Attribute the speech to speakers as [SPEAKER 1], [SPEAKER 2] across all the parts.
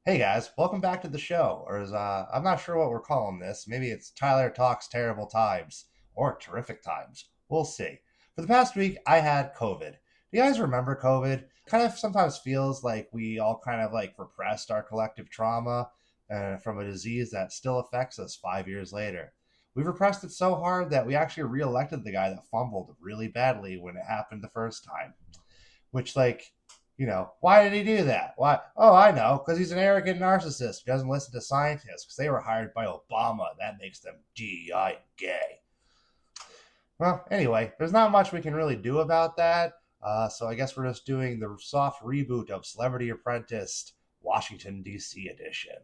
[SPEAKER 1] Hey guys, welcome back to the show. Or as I'm not sure what we're calling this. Maybe it's Tyler Talks Terrible Times or Terrific Times. We'll see. For the past week, I had COVID. Do you guys remember COVID? Kind of sometimes feels like we all kind of like repressed our collective trauma from a disease that still affects us 5 years later. We repressed it so hard that we actually reelected the guy that fumbled really badly when it happened the first time. Which, like, why did he do that? Why? Oh, I know, because he's an arrogant narcissist who doesn't listen to scientists because they were hired by Obama. That makes them DEI and gay. Well, anyway, there's not much we can really do about that. So I guess we're just doing the soft reboot of Celebrity Apprentice Washington, D.C. edition.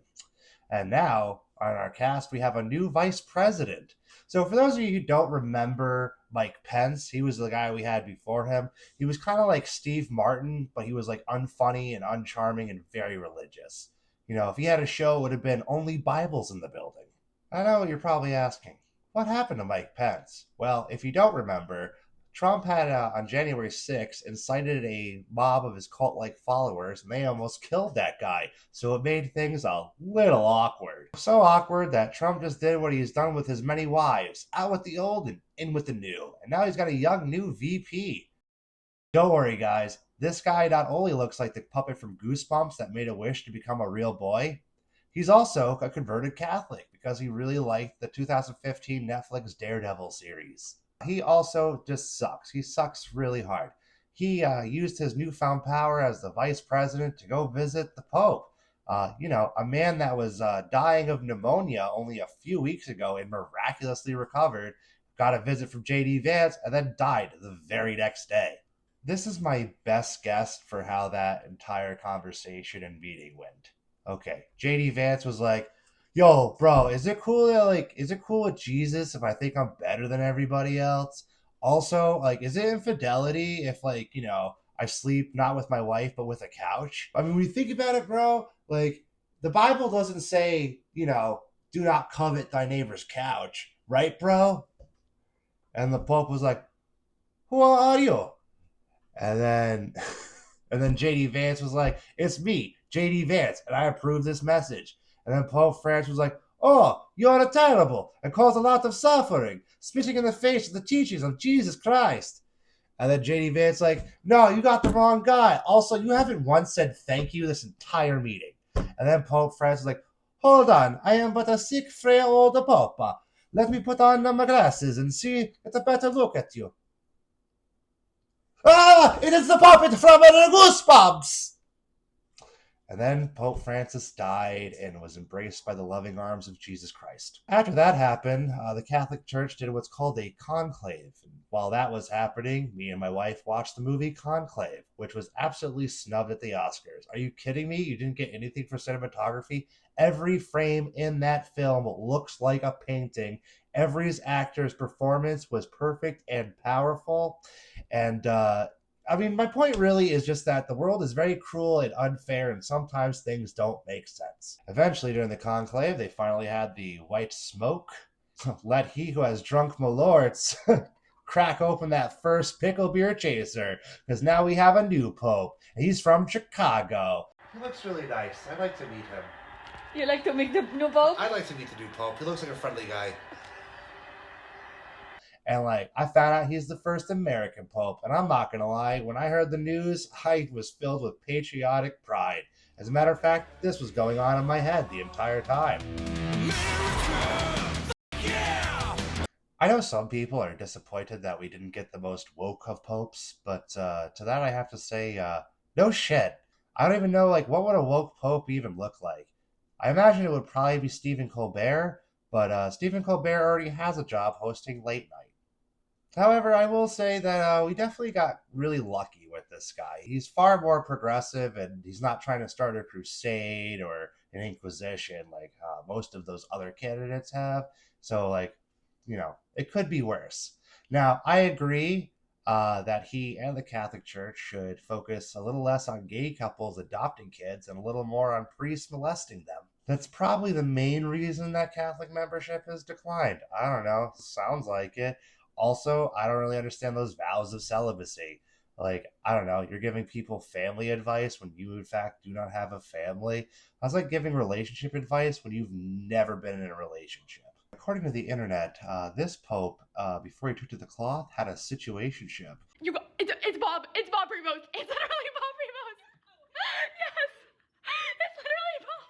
[SPEAKER 1] And now on our cast, we have a new vice president. So for those of you who don't remember Mike Pence, he was the guy we had before him. He was kind of like Steve Martin, but he was like unfunny and uncharming and very religious. If he had a show, it would have been only Bibles in the building. I know what you're probably asking. What happened to Mike Pence? Well, if you don't remember, Trump had on January 6th incited a mob of his cult like followers, and they almost killed that guy. So it made things a little awkward. So awkward that Trump just did what he's done with his many wives, out with the old and in with the new. And now he's got a young new VP. Don't worry, guys. This guy not only looks like the puppet from Goosebumps that made a wish to become a real boy, he's also a converted Catholic because he really liked the 2015 Netflix Daredevil series. He also just sucks. He sucks really hard. He used his newfound power as the vice president to go visit the Pope. A man that was dying of pneumonia only a few weeks ago and miraculously recovered, got a visit from J.D. Vance, and then died the very next day. This is my best guess for how that entire conversation and meeting went. Okay, JD Vance was like, "Yo, bro, is it cool with Jesus if I think I'm better than everybody else? Also, like, is it infidelity if I sleep not with my wife but with a couch? I mean, when you think about it, bro, like the Bible doesn't say, do not covet thy neighbor's couch, right, bro?" And the Pope was like, "Who are you?" And then and then JD Vance was like, "It's me, JD Vance, and I approve this message." And then Pope France was like, "Oh, you're terrible and cause a lot of suffering, spitting in the face of the teachings of Jesus Christ." And then JD Vance like, "No, you got the wrong guy. Also, you haven't once said thank you this entire meeting." And then Pope France was like, "Hold on, I am but a sick, frail old pope. Let me put on my glasses and see get a better look at you." Ah, it is the puppet from the Goosebumps! And then Pope Francis died and was embraced by the loving arms of Jesus Christ. After that happened, the Catholic Church did what's called a conclave. And while that was happening, me and my wife watched the movie Conclave, which was absolutely snubbed at the Oscars. Are you kidding me? You didn't get anything for cinematography? Every frame in that film looks like a painting. Every actor's performance was perfect and powerful. And my point really is just that the world is very cruel and unfair, and sometimes things don't make sense. Eventually, during the conclave, they finally had the white smoke. Let he who has drunk malorts crack open that first pickle beer chaser, because now we have a new pope, and he's from Chicago. He looks really nice. I'd like to meet him.
[SPEAKER 2] You like to meet the new pope?
[SPEAKER 1] I'd like to meet the new pope. He looks like a friendly guy. And I found out he's the first American pope. And I'm not gonna lie, when I heard the news, I was filled with patriotic pride. As a matter of fact, this was going on in my head the entire time. America! Yeah! I know some people are disappointed that we didn't get the most woke of popes, but to that I have to say, no shit. I don't even know what would a woke pope even look like. I imagine it would probably be Stephen Colbert, but Stephen Colbert already has a job hosting late night. However, I will say that we definitely got really lucky with this guy. He's far more progressive, and he's not trying to start a crusade or an inquisition like most of those other candidates have. So, it could be worse. Now, I agree that he and the Catholic Church should focus a little less on gay couples adopting kids and a little more on priests molesting them. That's probably the main reason that Catholic membership has declined. I don't know. Sounds like it. Also, I don't really understand those vows of celibacy. Like, I don't know, you're giving people family advice when you, in fact, do not have a family. That's like giving relationship advice when you've never been in a relationship. According to the internet, this Pope, before he took to the cloth, had a situationship.
[SPEAKER 2] It's Bob. It's Bob Primos. It's literally Bob Primos. Yes. It's literally Bob.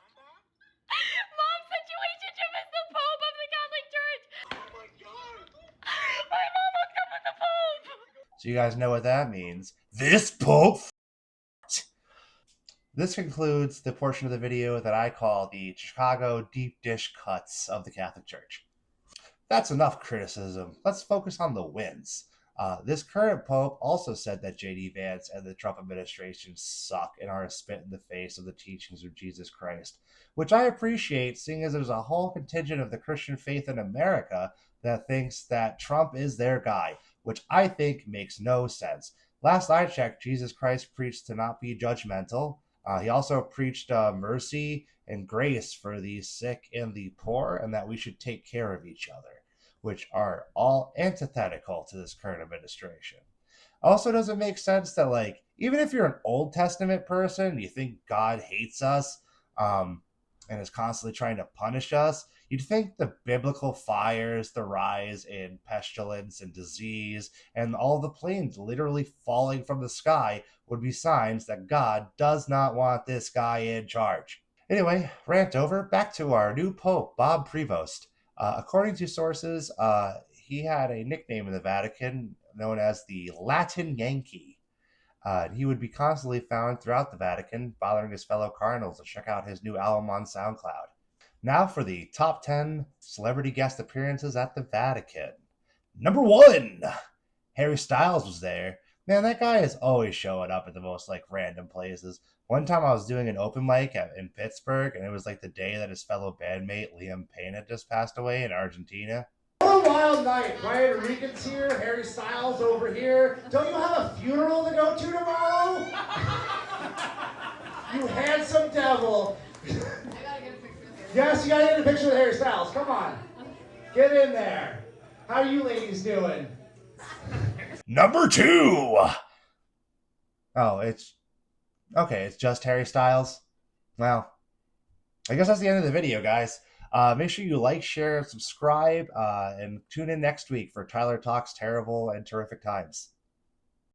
[SPEAKER 2] Mom's situationship is the Pope of the Catholic Church. Oh my God. My mom hooked up with the Pope.
[SPEAKER 1] So you guys know what that means. This Pope. This concludes the portion of the video that I call the Chicago deep dish cuts of the Catholic Church. That's enough criticism. Let's focus on the wins. This current Pope also said that J.D. Vance and the Trump administration suck and are a spit in the face of the teachings of Jesus Christ, which I appreciate, seeing as there's a whole contingent of the Christian faith in America that thinks that Trump is their guy, which I think makes no sense. Last I checked, Jesus Christ preached to not be judgmental. He also preached mercy and grace for the sick and the poor, and that we should take care of each other, which are all antithetical to this current administration. Also, doesn't make sense that, like, even if you're an Old Testament person, you think God hates us and is constantly trying to punish us, you'd think the biblical fires, the rise in pestilence and disease, and all the planes literally falling from the sky would be signs that God does not want this guy in charge. Anyway, rant over. Back to our new Pope, Bob Prevost. According to sources, he had a nickname in the Vatican known as the Latin Yankee. He would be constantly found throughout the Vatican, bothering his fellow cardinals to check out his new album on SoundCloud. Now for the top 10 celebrity guest appearances at the Vatican. Number 1, Harry Styles was there. Man, that guy is always showing up at the most like random places. One time I was doing an open mic in Pittsburgh, and it was like the day that his fellow bandmate Liam Payne had just passed away in Argentina. What a wild night. Brian Regan's here, Harry Styles over here. Don't you have a funeral to go to tomorrow? You handsome devil.
[SPEAKER 2] I gotta get a picture of it.
[SPEAKER 1] Yes, you gotta get a picture with Harry Styles. Come on. Get in there. How are you ladies doing? Number 2. Oh, it's just Harry Styles. Well, I guess that's the end of the video, guys. Make sure you like, share, subscribe, and tune in next week for Tyler Talks Terrible and Terrific Times.